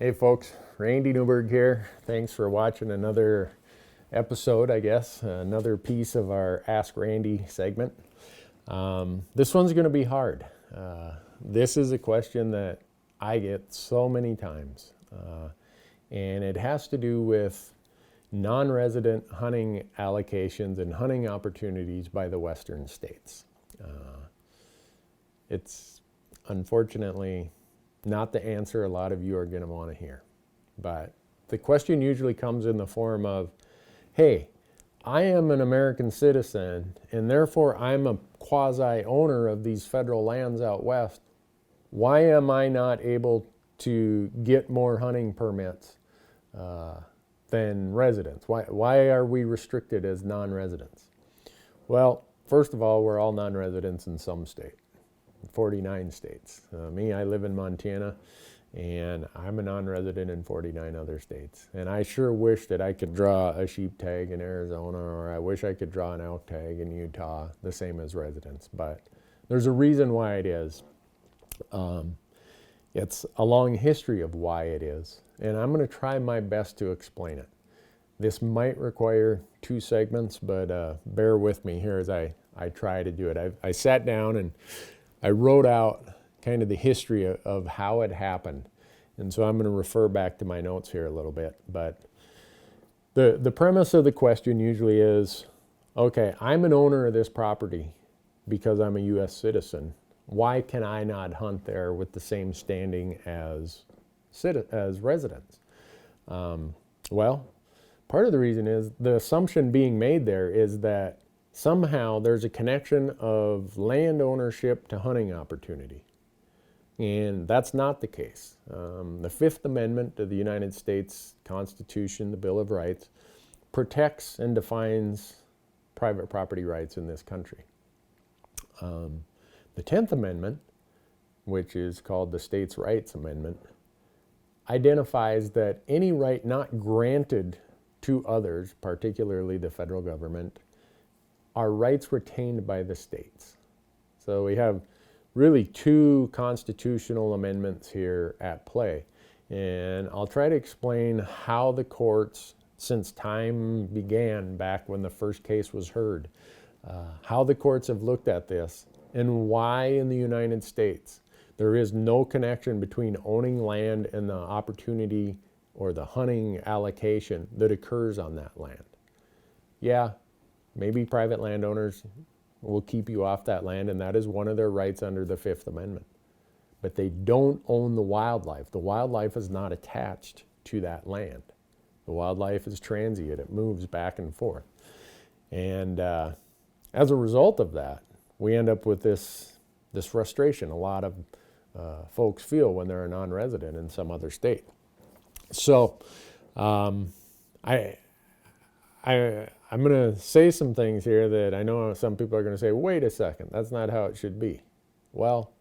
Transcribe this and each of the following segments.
Hey folks, Randy Newberg here. Thanks for watching another episode, I guess, another piece of our Ask Randy segment. This one's going to be hard. This is a question that I get so many times, and it has to do with non-resident hunting allocations and hunting opportunities by the western states. It's unfortunately not the answer a lot of you are going to want to hear. But the question usually comes in the form of, hey, I am an American citizen and therefore I'm a quasi-owner of these federal lands out west. Why am I not able to get more hunting permits than residents? Why are we restricted as non-residents? Well, first of all, we're all non-residents in some state. 49 states. Me, I live in Montana, and I'm a non-resident in 49 other states. And I sure wish that I could draw a sheep tag in Arizona, or I wish I could draw an elk tag in Utah, the same as residents. But there's a reason why it is. It's a long history of why it is, and I'm going to try my best to explain it. This might require 2 segments, but bear with me here as I try to do it. I sat down and I wrote out kind of the history of how it happened. And so I'm going to refer back to my notes here a little bit. But the premise of the question usually is, okay, I'm an owner of this property because I'm a U.S. citizen. Why can I not hunt there with the same standing as residents? Well, part of the reason is the assumption being made there is that somehow there's a connection of land ownership to hunting opportunity. And that's not the case. The Fifth Amendment of the United States Constitution, the Bill of Rights, protects and defines private property rights in this country. The 10th Amendment, which is called the States' Rights Amendment, identifies that any right not granted to others, particularly the federal government, are rights retained by the states. So we have really 2 constitutional amendments here at play. And I'll try to explain how the courts, since time began back when the first case was heard, how the courts have looked at this and why in the United States there is no connection between owning land and the opportunity or the hunting allocation that occurs on that land. Yeah, maybe private landowners will keep you off that land, and that is one of their rights under the Fifth Amendment. But they don't own the wildlife. The wildlife is not attached to that land. The wildlife is transient. It moves back and forth. And as a result of that, we end up with this frustration a lot of folks feel when they're a non-resident in some other state. So I'm going to say some things here that I know some people are going to say, wait a second, that's not how it should be. Well,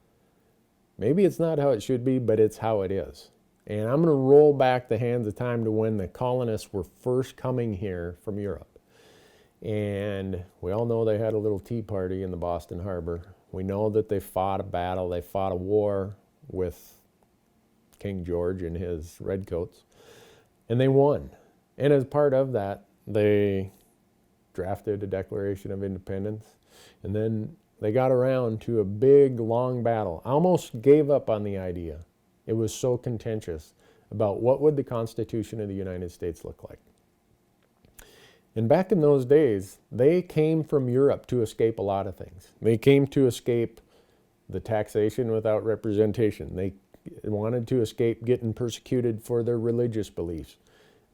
maybe it's not how it should be, but it's how it is. And I'm going to roll back the hands of time to when the colonists were first coming here from Europe. And we all know they had a little tea party in the Boston Harbor. We know that they fought a battle, they fought a war with King George and his redcoats, and they won. And as part of that, they drafted a Declaration of Independence, and then they got around to a big, long battle. I almost gave up on the idea. It was so contentious about what would the Constitution of the United States look like. And back in those days, they came from Europe to escape a lot of things. They came to escape the taxation without representation. They wanted to escape getting persecuted for their religious beliefs.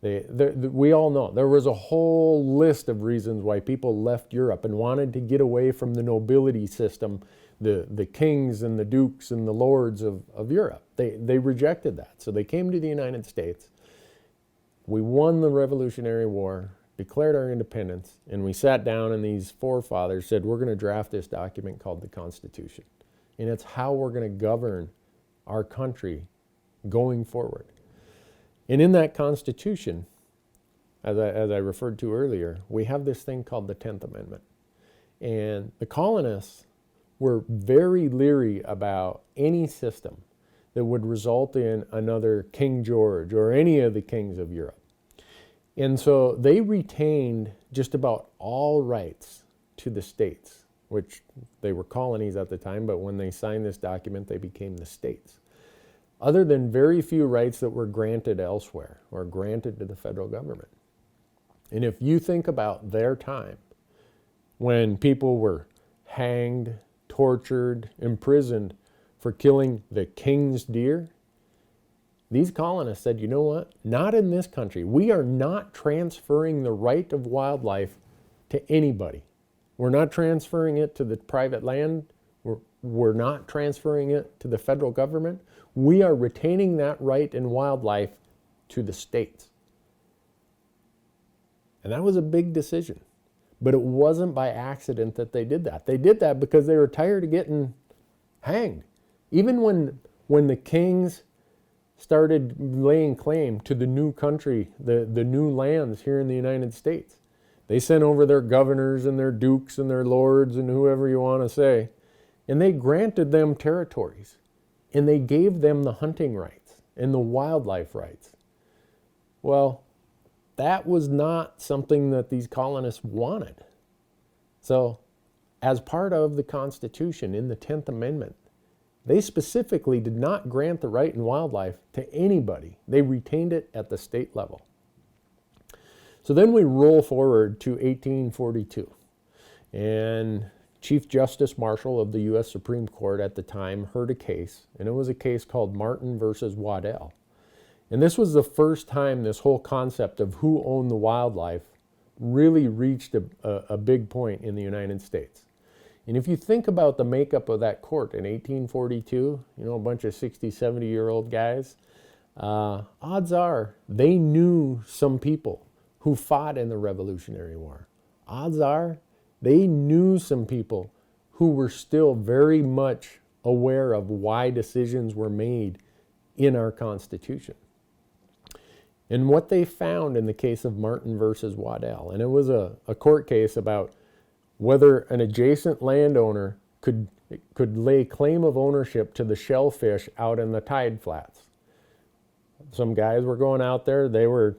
We all know there was a whole list of reasons why people left Europe and wanted to get away from the nobility system, the kings and the dukes and the lords of Europe. They rejected that. So they came to the United States. We won the Revolutionary War, declared our independence, and we sat down and these forefathers said, we're going to draft this document called the Constitution. And it's how we're going to govern our country going forward. And in that Constitution, as I referred to earlier, we have this thing called the 10th Amendment. And the colonists were very leery about any system that would result in another King George or any of the kings of Europe. And so they retained just about all rights to the states, which they were colonies at the time, but when they signed this document, they became the states, other than very few rights that were granted elsewhere or granted to the federal government. And if you think about their time, when people were hanged, tortured, imprisoned for killing the king's deer, these colonists said, you know what? Not in this country. We are not transferring the right of wildlife to anybody. We're not transferring it to the private land. We're not transferring it to the federal government. We are retaining that right in wildlife to the states. And that was a big decision. But it wasn't by accident that they did that. They did that because they were tired of getting hanged. Even when the kings started laying claim to the new country, the new lands here in the United States, they sent over their governors and their dukes and their lords and whoever you want to say, and they granted them territories, and they gave them the hunting rights and the wildlife rights. Well, that was not something that these colonists wanted. So, as part of the Constitution in the 10th Amendment, they specifically did not grant the right in wildlife to anybody. They retained it at the state level. So then we roll forward to 1842, and Chief Justice Marshall of the U.S. Supreme Court at the time heard a case, and it was a case called Martin versus Waddell. And this was the first time this whole concept of who owned the wildlife really reached a big point in the United States. And if you think about the makeup of that court in 1842, a bunch of 60, 70-year-old guys, odds are they knew some people who fought in the Revolutionary War. Odds are they knew some people who were still very much aware of why decisions were made in our Constitution. And what they found in the case of Martin versus Waddell, and it was a court case about whether an adjacent landowner could lay claim of ownership to the shellfish out in the tide flats. Some guys were going out there, they were,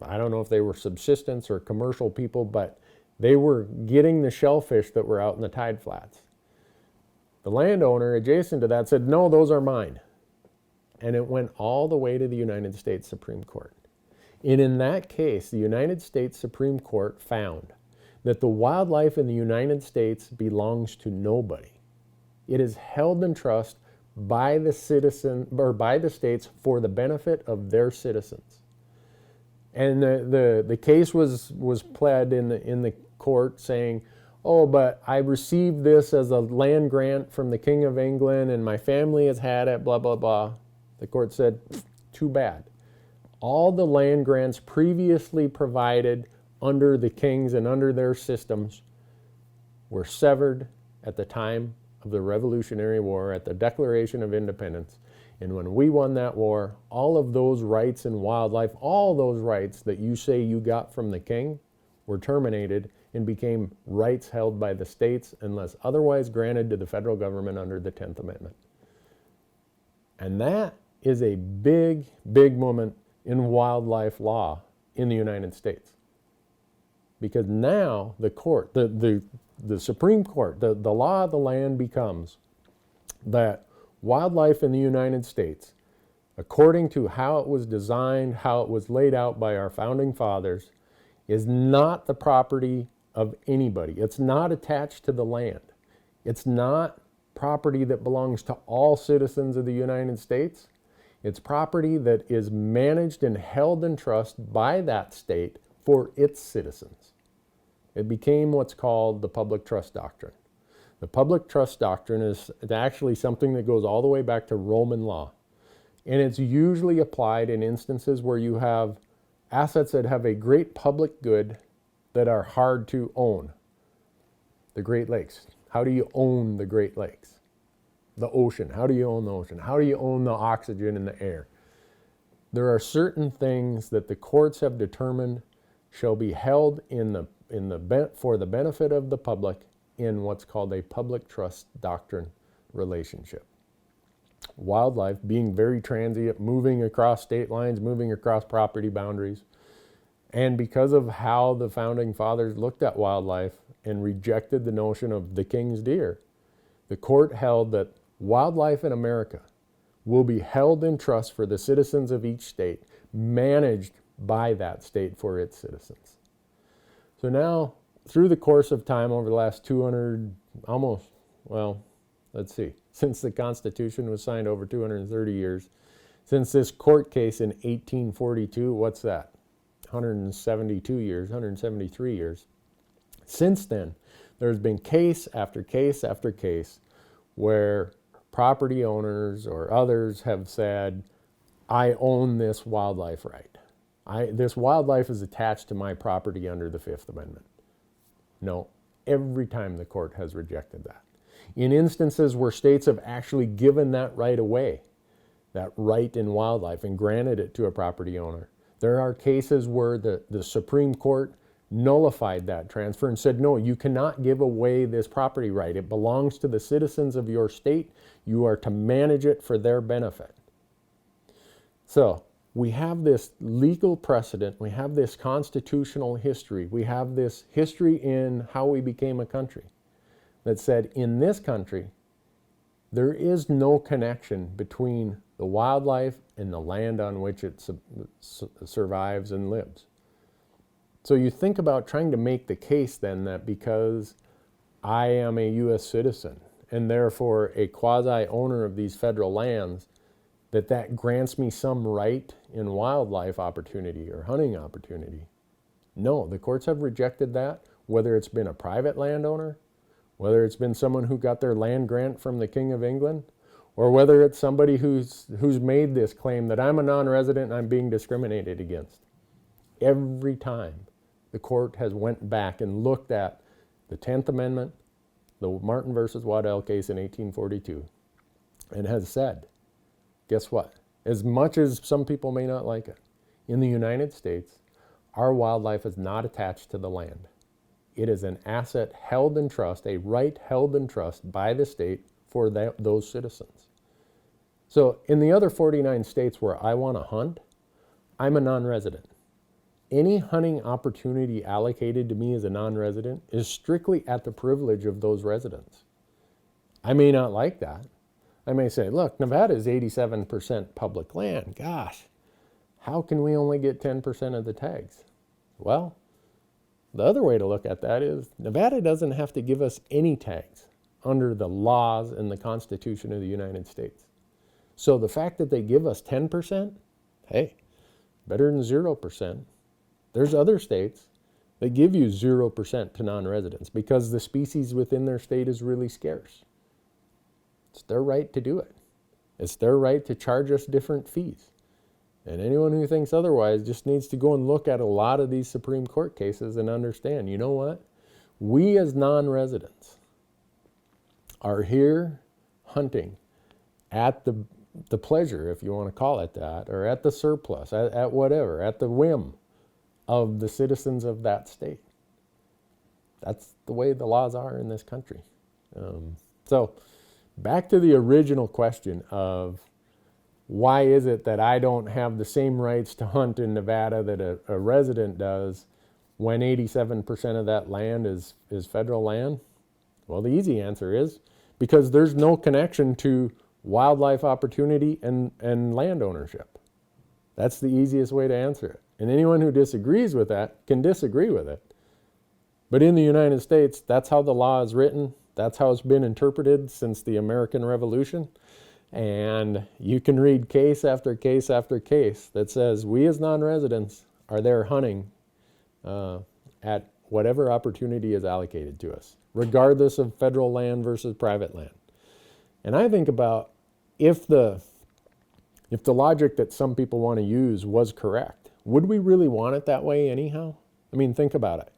I don't know if they were subsistence or commercial people, but they were getting the shellfish that were out in the tide flats. The landowner adjacent to that said, no, those are mine. And it went all the way to the United States Supreme Court. And in that case, the United States Supreme Court found that the wildlife in the United States belongs to nobody. It is held in trust by the citizen or by the states for the benefit of their citizens. And the case was pled in the court saying, oh, but I received this as a land grant from the King of England and my family has had it, blah, blah, blah. The court said, too bad. All the land grants previously provided under the kings and under their systems were severed at the time of the Revolutionary War, at the Declaration of Independence. And when we won that war, all of those rights in wildlife, all those rights that you say you got from the king were terminated and became rights held by the states unless otherwise granted to the federal government under the 10th Amendment. And that is a big, big moment in wildlife law in the United States. Because now the court, the Supreme Court, the law of the land becomes that wildlife in the United States, according to how it was designed, how it was laid out by our founding fathers, is not the property of anybody. It's not attached to the land. It's not property that belongs to all citizens of the United States. It's property that is managed and held in trust by that state for its citizens. It became what's called the public trust doctrine. The public trust doctrine is actually something that goes all the way back to Roman law. And it's usually applied in instances where you have assets that have a great public good that are hard to own. The Great Lakes. How do you own the Great Lakes? The ocean. How do you own the ocean? How do you own the oxygen in the air? There are certain things that the courts have determined shall be held for the benefit of the public in what's called a public trust doctrine relationship. Wildlife being very transient, moving across state lines, moving across property boundaries. And because of how the founding fathers looked at wildlife and rejected the notion of the king's deer, the court held that wildlife in America will be held in trust for the citizens of each state, managed by that state for its citizens. So now, through the course of time over the last 200, almost, well, let's see, since the Constitution was signed, over 230 years, since this court case in 1842, what's that? 172 years, 173 years. Since then, there's been case after case after case where property owners or others have said, I own this wildlife right. This wildlife is attached to my property under the Fifth Amendment. No, every time the court has rejected that. In instances where states have actually given that right away, that right in wildlife, and granted it to a property owner, there are cases where the Supreme Court nullified that transfer and said, no, you cannot give away this property right. It belongs to the citizens of your state. You are to manage it for their benefit. So we have this legal precedent. We have this constitutional history. We have this history in how we became a country that said, in this country, there is no connection between the wildlife and the land on which it survives and lives. So you think about trying to make the case then that because I am a U.S. citizen and therefore a quasi-owner of these federal lands, that grants me some right in wildlife opportunity or hunting opportunity. No, the courts have rejected that, whether it's been a private landowner, whether it's been someone who got their land grant from the King of England, or whether it's somebody who's made this claim that I'm a non-resident and I'm being discriminated against. Every time the court has went back and looked at the 10th Amendment, the Martin versus Waddell case in 1842, and has said, guess what? As much as some people may not like it, in the United States, our wildlife is not attached to the land. It is an asset held in trust, a right held in trust by the state for those citizens. So in the other 49 states where I want to hunt, I'm a non-resident. Any hunting opportunity allocated to me as a non-resident is strictly at the privilege of those residents. I may not like that. I may say, look, Nevada is 87% public land. Gosh, how can we only get 10% of the tags? Well, the other way to look at that is Nevada doesn't have to give us any tags under the laws and the Constitution of the United States. So the fact that they give us 10%, hey, better than 0%. There's other states that give you 0% to non-residents because the species within their state is really scarce. It's their right to do it. It's their right to charge us different fees. And anyone who thinks otherwise just needs to go and look at a lot of these Supreme Court cases and understand, you know what? We as non-residents are here hunting at the pleasure, if you want to call it that, or at the surplus, at whatever, at the whim of the citizens of that state. That's the way the laws are in this country. So back to the original question of why is it that I don't have the same rights to hunt in Nevada that a resident does when 87% of that land is federal land? Well, the easy answer is because there's no connection to wildlife opportunity and land ownership. That's the easiest way to answer it. And anyone who disagrees with that can disagree with it. But in the United States, that's how the law is written. That's how it's been interpreted since the American Revolution. And you can read case after case after case that says we as non-residents are there hunting at whatever opportunity is allocated to us, regardless of federal land versus private land. And I think about if the logic that some people want to use was correct, would we really want it that way anyhow? I mean, think about it.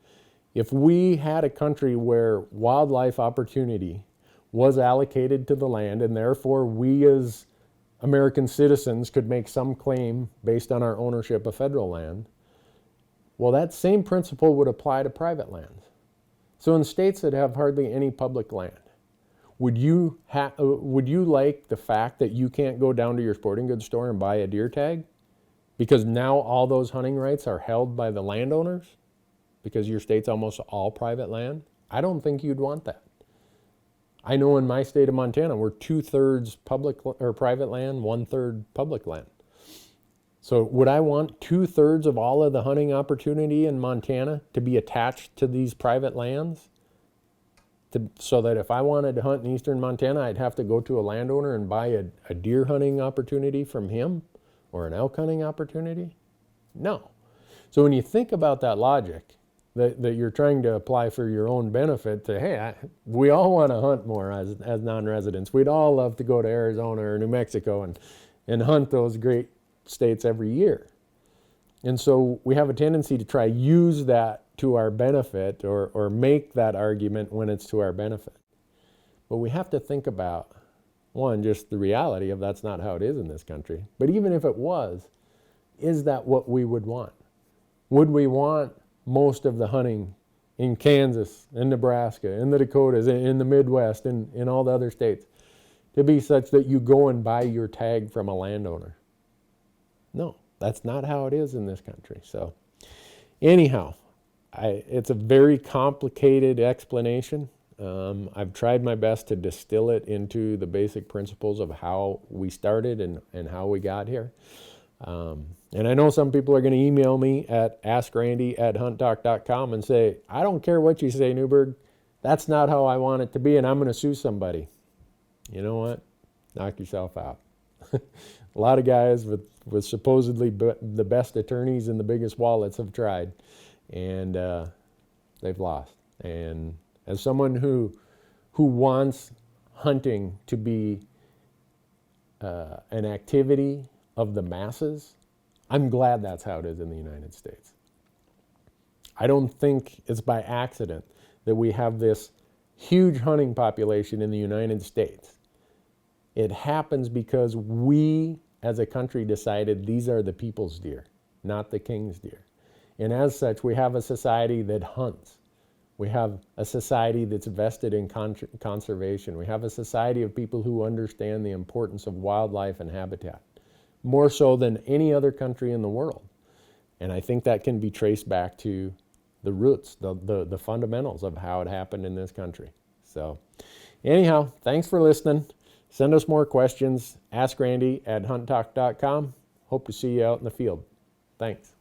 If we had a country where wildlife opportunity was allocated to the land and therefore we as American citizens could make some claim based on our ownership of federal land, well, that same principle would apply to private lands. So in states that have hardly any public land, Would you like the fact that you can't go down to your sporting goods store and buy a deer tag? Because now all those hunting rights are held by the landowners? Because your state's almost all private land? I don't think you'd want that. I know in my state of Montana, we're 2/3 public or private land, 1/3 public land. So would I want 2/3 of all of the hunting opportunity in Montana to be attached to these private lands? So that if I wanted to hunt in eastern Montana, I'd have to go to a landowner and buy a deer hunting opportunity from him or an elk hunting opportunity? No. So when you think about that logic, that you're trying to apply for your own benefit to, hey, we all want to hunt more as non-residents. We'd all love to go to Arizona or New Mexico and hunt those great states every year. And so we have a tendency to try use that to our benefit or make that argument when it's to our benefit. But we have to think about, one, just the reality of that's not how it is in this country. But even if it was, is that what we would want? Would we want most of the hunting in Kansas, in Nebraska, in the Dakotas, in the Midwest, in all the other states to be such that you go and buy your tag from a landowner? No, that's not how it is in this country. So anyhow, it's a very complicated explanation. I've tried my best to distill it into the basic principles of how we started and how we got here. And I know some people are going to email me at askrandy@hunttalk.com and say, I don't care what you say, Newberg. That's not how I want it to be, and I'm going to sue somebody. You know what? Knock yourself out. A lot of guys with supposedly the best attorneys and the biggest wallets have tried, and they've lost. And as someone who wants hunting to be an activity of the masses, I'm glad that's how it is in the United States. I don't think it's by accident that we have this huge hunting population in the United States. It happens because we, as a country, decided these are the people's deer, not the king's deer. And as such, we have a society that hunts. We have a society that's vested in conservation. We have a society of people who understand the importance of wildlife and habitat, more so than any other country in the world. And I think that can be traced back to the roots, the fundamentals of how it happened in this country. So anyhow, thanks for listening. Send us more questions. askrandy@hunttalk.com. Hope to see you out in the field. Thanks.